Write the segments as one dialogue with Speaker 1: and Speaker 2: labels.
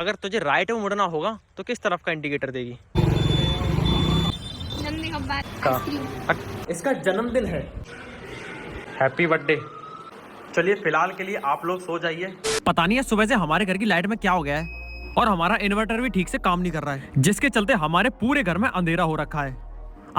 Speaker 1: अगर तुझे राइट में मुड़ना होगा तो किस तरफ का इंडिकेटर देगी? इसका जन्मदिन है। Happy birthday. चलिए फिलहाल के लिए आप लोग सो जाइए।
Speaker 2: पता नहीं है सुबह से हमारे घर की लाइट में क्या हो गया है और हमारा इन्वर्टर भी ठीक से काम नहीं कर रहा है, जिसके चलते हमारे पूरे घर में अंधेरा हो रखा है।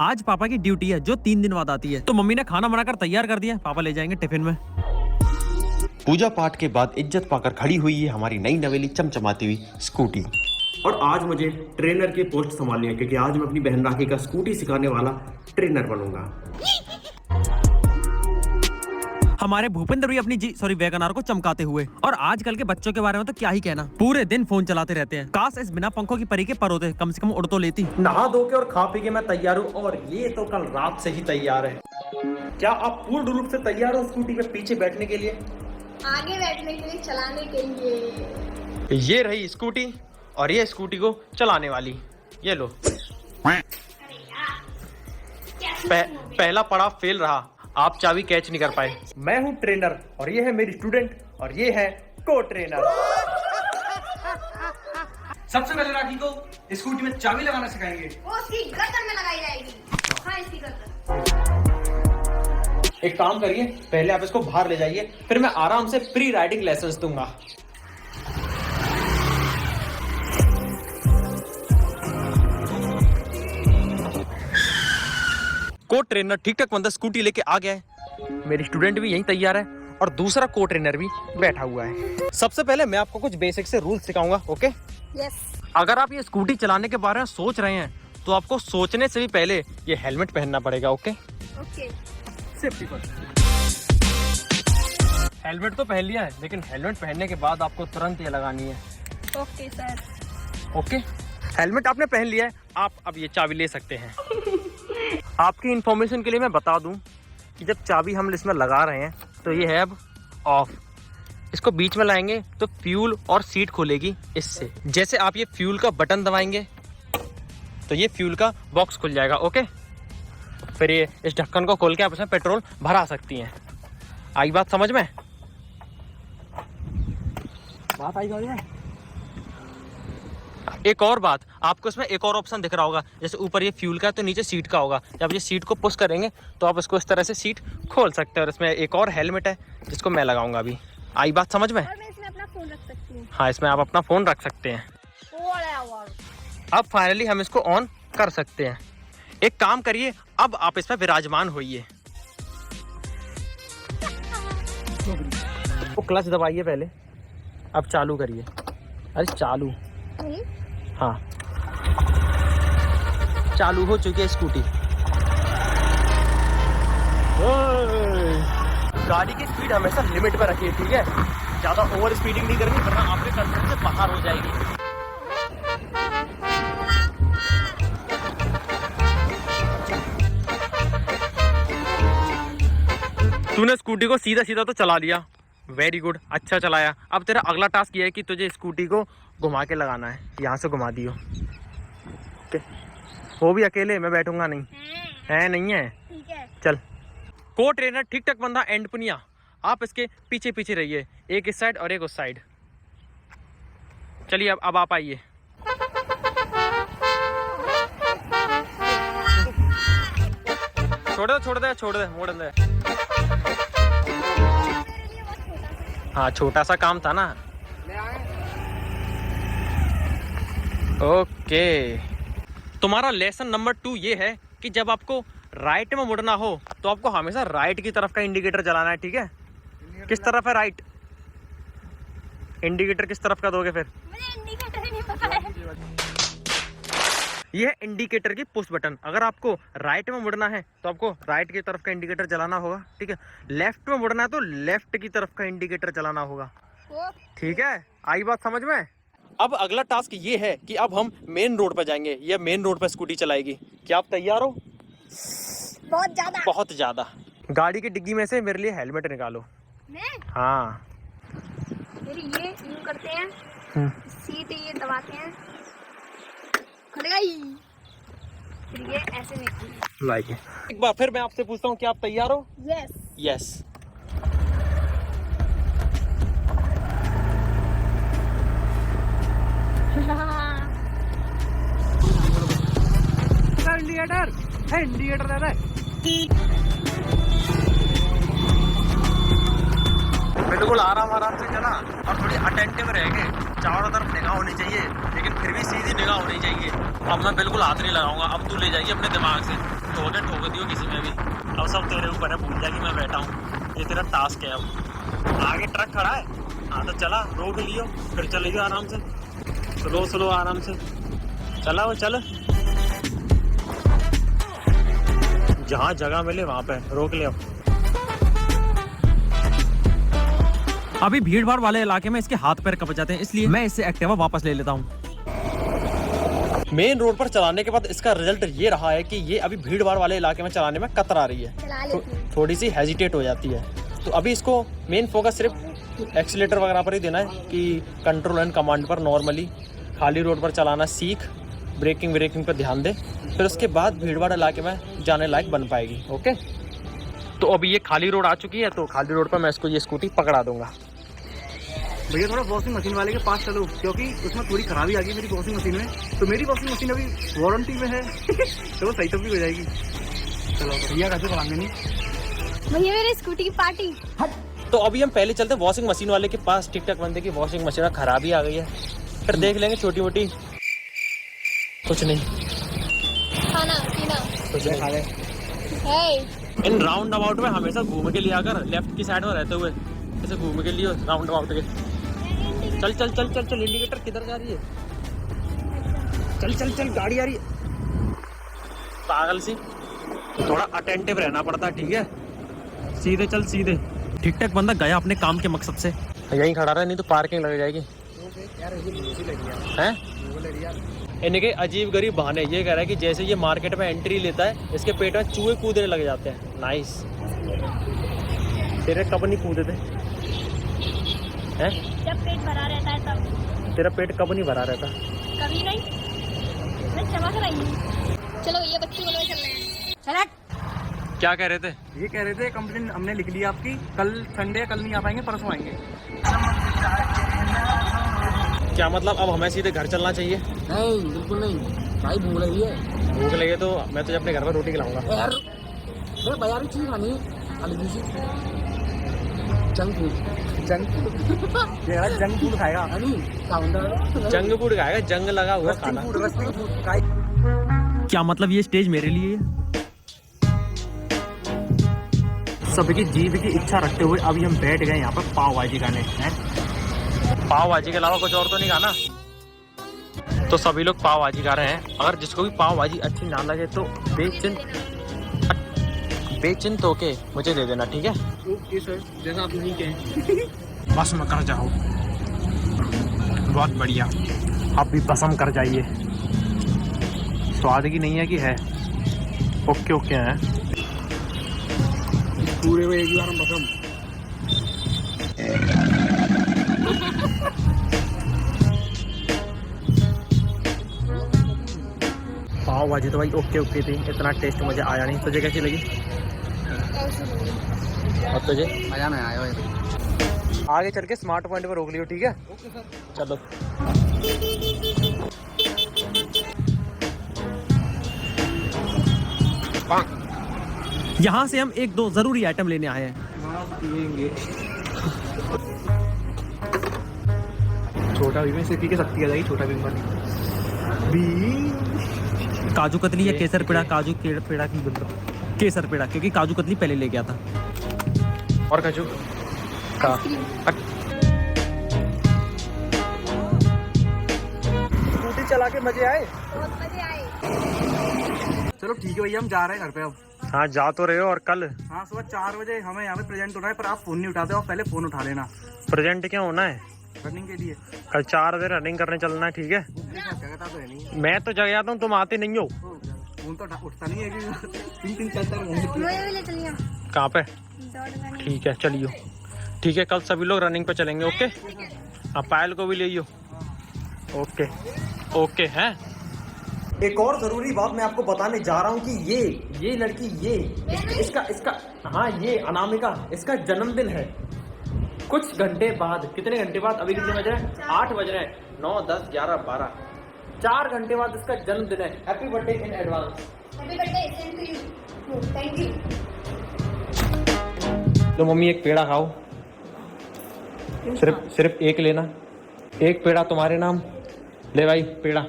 Speaker 2: आज पापा की ड्यूटी है जो 3 दिन बाद आती है, तो मम्मी ने खाना बनाकर तैयार कर दिया, पापा ले जाएंगे टिफिन में।
Speaker 3: पूजा पाठ के बाद इज्जत पाकर खड़ी हुई है हमारी नई नवेली चमचमाती हुई स्कूटी। और आज मुझे ट्रेनर की पोस्ट संभालनी है, क्योंकि आज मैं अपनी बहन राखी का स्कूटी सिखाने वाला ट्रेनर बनूंगा।
Speaker 2: हमारे भूपेंद्र भी अपनी वैगनआर को चमकाते हुए। और आजकल के बच्चों के बारे में तो क्या ही कहना, पूरे दिन फोन चलाते रहते हैं। काश इस बिना पंखों की परी के पर होते, कम से कम उड़ तो लेती।
Speaker 1: नहा धो के और खा पी के मैं तैयार हूँ, और ये तो कल रात से ही तैयार है। क्या आप पूर्ण रूप से तैयार हो स्कूटी पे पीछे बैठने के लिए?
Speaker 4: आगे बैठने के लिए, चलाने के लिए।
Speaker 1: ये रही स्कूटी, और ये स्कूटी को चलाने वाली। ये लो। पहला पड़ाव फेल रहा, आप चाबी कैच नहीं कर पाए। मैं हूँ ट्रेनर, और ये है मेरी स्टूडेंट, और ये है को ट्रेनर। सबसे पहले राखी को स्कूटी में चाबी लगाना सिखाएंगे।
Speaker 4: वो इसकी गर्दन में लगाई जाएगी। हाँ, इसकी गर्दन।
Speaker 1: एक काम करिए, पहले आप इसको बाहर ले जाइए, फिर मैं आराम से प्री राइडिंग लेसन्स दूंगा। को ट्रेनर ठीक ठाक बंदा स्कूटी लेके आ गया है। मेरी स्टूडेंट भी यहीं तैयार है, और दूसरा को ट्रेनर भी बैठा हुआ है। सबसे पहले मैं आपको कुछ बेसिक से रूल सिखाऊंगा, ओके?
Speaker 4: यस।
Speaker 1: अगर आप ये स्कूटी चलाने के बारे में सोच रहे हैं, तो आपको सोचने से भी पहले ये हेलमेट पहनना पड़ेगा, okay?
Speaker 4: Okay.
Speaker 1: Safety first. Helmet तो पहन लिया है, लेकिन हेलमेट पहनने के बाद आपको तुरंत ये लगानी है।
Speaker 4: Okay sir.
Speaker 1: ओके, हेलमेट आपने पहन लिया है, आप अब ये चाबी ले सकते हैं। आपकी इंफॉर्मेशन के लिए मैं बता दूं कि जब चाबी हम इसमें लगा रहे हैं तो ये है अब ऑफ। इसको बीच में लाएंगे तो फ्यूल और सीट खुलेगी इससे। जैसे आप ये फ्यूल का बटन दबाएंगे तो ये फ्यूल का बॉक्स खुल जाएगा, ओके? फिर ये इस ढक्कन को खोल के आप इसमें पेट्रोल भरा सकती हैं। आई बात समझ में? बात आई समझ में? एक और बात, आपको इसमें एक और ऑप्शन दिख रहा होगा, जैसे ऊपर ये फ्यूल का है तो नीचे सीट का होगा। जब ये सीट को पुश करेंगे तो आप इसको इस तरह से सीट खोल सकते हैं। और इसमें एक और हेलमेट है जिसको मैं लगाऊंगा अभी। आई बात समझ में?
Speaker 4: और मैं इसमें अपना फोन रख सकती हूँ।
Speaker 1: हाँ, इसमें आप अपना फोन रख सकते हैं। अब फाइनली हम इसको ऑन कर सकते हैं। एक काम करिए, अब आप इसमें विराजमान होइए। वो क्लच दबाइए पहले, अब चालू करिए। अरे चालू, हाँ चालू हो चुकी है स्कूटी। गाड़ी की स्पीड हमेशा लिमिट पर रखिए, ठीक है? ज्यादा ओवर स्पीडिंग नहीं करनी, वरना आपके कंट्रोल से बाहर हो जाएगी। तूने स्कूटी को सीधा सीधा तो चला लिया, वेरी गुड, अच्छा चलाया। अब तेरा अगला टास्क ये है कि तुझे स्कूटी को घुमा के लगाना है। यहाँ से घुमा दियो, ओके? वो भी अकेले, मैं बैठूंगा नहीं। है नहीं है?
Speaker 4: ठीक है।
Speaker 1: चल। को ट्रेनर ठीक ठाक बंदा एंड पुनिया, आप इसके पीछे पीछे रहिए, एक इस साइड और एक उस साइड। चलिए अब आप आइए। छोड़ दे मोड़ दे। हाँ, छोटा सा काम था ना। ओके, तुम्हारा लेसन नंबर 2 ये है कि जब आपको राइट में मुड़ना हो तो आपको हमेशा राइट की तरफ का इंडिकेटर जलाना है, ठीक है? किस तरफ है राइट? इंडिकेटर किस तरफ का दोगे फिर?
Speaker 4: मुझे इंडिकेटर ही नहीं पता है।
Speaker 1: ये है इंडिकेटर की पुश बटन। अगर आपको राइट में मुड़ना है तो आपको राइट की तरफ का इंडिकेटर जलाना होगा, ठीक है? लेफ्ट में मुड़ना है तो लेफ्ट की तरफ का इंडिकेटर जलाना होगा, ठीक है? आई बात समझ में? अब अगला टास्क ये है कि अब हम मेन रोड पर जाएंगे। ये मेन रोड पर स्कूटी चलाएगी। क्या आप तैयार हो? बहुत ज्यादा। गाड़ी की डिग्गी में से मेरे लिए हेलमेट निकालो।
Speaker 4: मैं?
Speaker 1: हाँ,
Speaker 4: फिर ये यूं करते हैं, सीट ये दबाते हैं, खुल गई। फिर ये ऐसे निकलती है।
Speaker 1: एक बार फिर मैं आपसे पूछता हूँ, क्या आप तैयार हो?
Speaker 4: यस।
Speaker 1: यस। इंडिकेटर है, इंडिकेटर दे दे। बिल्कुल आराम आराम से चला और थोड़ी अटेंटिव रहेंगे, चारों तरफ निगाह होनी चाहिए, लेकिन फिर भी सीधी निगाह होनी चाहिए। अब मैं बिल्कुल हाथ नहीं लगाऊंगा, अब तू ले जाइए अपने दिमाग से, ठोक दियो किसी में भी, अब सब तेरे ऊपर है, भूल जा कि मैं बैठा हूँ, ये तेरा टास्क है। अब आगे ट्रक खड़ा है, हाँ तो चला, रोक लियो, फिर चलिए आराम से, स्लो आराम से चला, वो चल, जहाँ जगह मिले वहाँ पे रोक ले।
Speaker 2: अभी भीड़ भाड़ वाले इलाके में इसके हाथ पैर कप जाते हैं, इसलिए मैं इससे एक्टिवा वापस ले लेता हूँ।
Speaker 1: मेन रोड पर चलाने के बाद इसका रिजल्ट ये रहा है कि ये अभी भीड़ भाड़ वाले इलाके में चलाने में कतरा रही है, थोड़ी सी हेजिटेट हो जाती है। तो अभी इसको मेन फोकस सिर्फ एक्सीलेटर वगैरह पर ही देना है कि कंट्रोल एंड कमांड पर नॉर्मली खाली रोड पर चलाना सीख, ब्रेकिंग पर ध्यान दे, फिर उसके बाद भीड़ भाड़ इलाके में जाने लायक बन पाएगी। ओके, तो अभी ये खाली रोड आ चुकी है, तो खाली रोड पर मैं इसको ये स्कूटी पकड़ा दूंगा।
Speaker 5: भैया थोड़ा वॉशिंग मशीन वाले के पास चलो, क्योंकि उसमें थोड़ी खराबी आ गई मेरी वॉशिंग मशीन में, तो मेरी वॉशिंग मशीन अभी वारंटी में है तो वो सही तब भी हो जाएगी। चलो भैया कैसे कराएंगे नहीं
Speaker 4: भैया मेरी स्कूटी की पार्टी।
Speaker 1: तो अभी हम पहले चलते हैं वॉशिंग मशीन वाले के पास। टिकटॉक बंदे की वॉशिंग मशीन खराबी आ गई है, फिर देख लेंगे छोटी मोटी, कुछ नहीं,
Speaker 4: खाना पीना
Speaker 1: कुछ नहीं खा ले।
Speaker 4: है।
Speaker 1: इन राउंड अबाउट में हमेशा घूम के लिया कर, लेफ्ट की साइड में रहते हुए ऐसे घूम के लिए राउंड अबाउट के। चल चल चल चल चल, इंडिकेटर किधर जा रही है, चल चल चल, गाड़ी आ रही है, पागल सी, थोड़ा अटेंटिव रहना पड़ता है, ठीक है, सीधे चल सीधे।
Speaker 2: टिकटॉक बंदा गया अपने काम के मकसद से।
Speaker 1: यहीं खड़ा रहा, नहीं तो पार्किंग लग जाएगी। हैं इनके अजीब गरीब बहाने, ये कह रहा है कि जैसे ये मार्केट में एंट्री लेता है इसके पेट में चूहे कूदने लग जाते हैं। नाइस, तेरे कब नहीं कूदे थे हैं?
Speaker 4: जब पेट भरा रहता है तब।
Speaker 1: तेरा पेट कब नहीं भरा रहता?
Speaker 4: कभी नहीं, मैं चमक रही हूँ। चलो ये बच्चे बोलो चल रहे हैं, चला।
Speaker 1: क्या कह रहे थे?
Speaker 5: ये कह रहे थे कंप्लेन हमने लिख ली आपकी, कल संडे है, कल नहीं आ पाएंगे, परसों आएंगे।
Speaker 1: क्या मतलब अब हमें सीधे घर चलना चाहिए?
Speaker 6: नहीं बिल्कुल नहीं भाई, भूख लगी है।
Speaker 1: भूख लगे तो मैं तुझे अपने घर में रोटी खिलाऊंगा।
Speaker 6: यार मेरे बाजारी चीज खानी है, अलग सी जंक फूड।
Speaker 5: ये वाला जंक फूड खाएगा,
Speaker 1: जंग फूड खाएगा, जंग लगा हुआ खाना।
Speaker 2: क्या मतलब ये स्टेज मेरे लिए है?
Speaker 1: सबकी जीभ की इच्छा रखते हुए अभी हम बैठ गए यहाँ पर पाव भाजी खाने। पाव भाजी के अलावा कुछ और तो नहीं खाना, तो सभी लोग पाव भाजी खा रहे हैं। अगर जिसको भी पाव भाजी अच्छी ना लगे तो बेचिंत होके मुझे दे देना, ठीक है?
Speaker 5: ओके सर, जैसा आप नहीं कहें।
Speaker 1: बस में कर जाओ, बहुत बढ़िया, आप भी पसंद कर जाइए। स्वाद की नहीं है कि है, ओके ओके है
Speaker 5: पूरे में एक बार हम बसम।
Speaker 1: पाव भाजी तो भाई ओके ओके थी, इतना टेस्ट मुझे आया नहीं। तुझे कैसी लगी? और तुझे?
Speaker 6: मजा नहीं आया भाई।
Speaker 1: आगे चल के स्मार्ट पॉइंट पर रोक लियो, ठीक है?
Speaker 5: Okay sir.
Speaker 1: चलो।
Speaker 2: यहाँ से हम एक दो जरूरी आइटम लेने आए हैं।
Speaker 5: छोटा भी में से पी के शक्ति आ जाएगी, छोटा भी पर
Speaker 2: काजू कतली या केसर पेड़ा? काजू पेड़ा की मतलब केसर पेड़ा, क्योंकि काजू कतली पहले ले गया था।
Speaker 1: और काजू का स्कूटी चला के मजे आए?
Speaker 4: बहुत मजे आए।
Speaker 5: चलो ठीक है भैया, हम जा रहे हैं घर पे अब।
Speaker 1: हाँ जा तो रहे हो, और कल
Speaker 5: हाँ सुबह 4 बजे हमें यहाँ पे प्रेजेंट होना है, पर आप फोन नहीं उठाते हो, पहले फोन उठा लेना
Speaker 1: प्रेजेंट क्या होना है?
Speaker 5: रनिंग के लिए।
Speaker 1: कल 4 बजे रनिंग करने चलना है, ठीक है?
Speaker 5: जगह तो है नहीं,
Speaker 1: मैं तो जग जाता हूँ, तुम आते नहीं हो।
Speaker 5: फोन तो उठता नहीं है कि 3-3 4-4 घंटे।
Speaker 4: मुझे भी ले चलिए
Speaker 1: कहाँ पे?
Speaker 4: दौड़ना।
Speaker 1: ठीक है चलियो, ठीक है, कल सभी लोग रनिंग पे चलेंगे। ओके, हाँ पायल को भी ले आइयो। ओके ओके हैं। एक और जरूरी बात मैं आपको बताने जा रहा हूँ कि ये लड़की इसका हाँ ये अनामिका, इसका जन्मदिन है कुछ घंटे बाद। कितने घंटे बाद? अभी कितने बज रहे हैं? 8 बज रहे हैं। 9, 10, 11, 12 4 घंटे बाद इसका जन्मदिन है। Happy birthday in advance.
Speaker 4: Happy birthday same to you. Thank you.
Speaker 1: तो मम्मी एक पेड़ा खाओ, सिर्फ एक लेना, एक पेड़ा तुम्हारे नाम। ले भाई पेड़ा।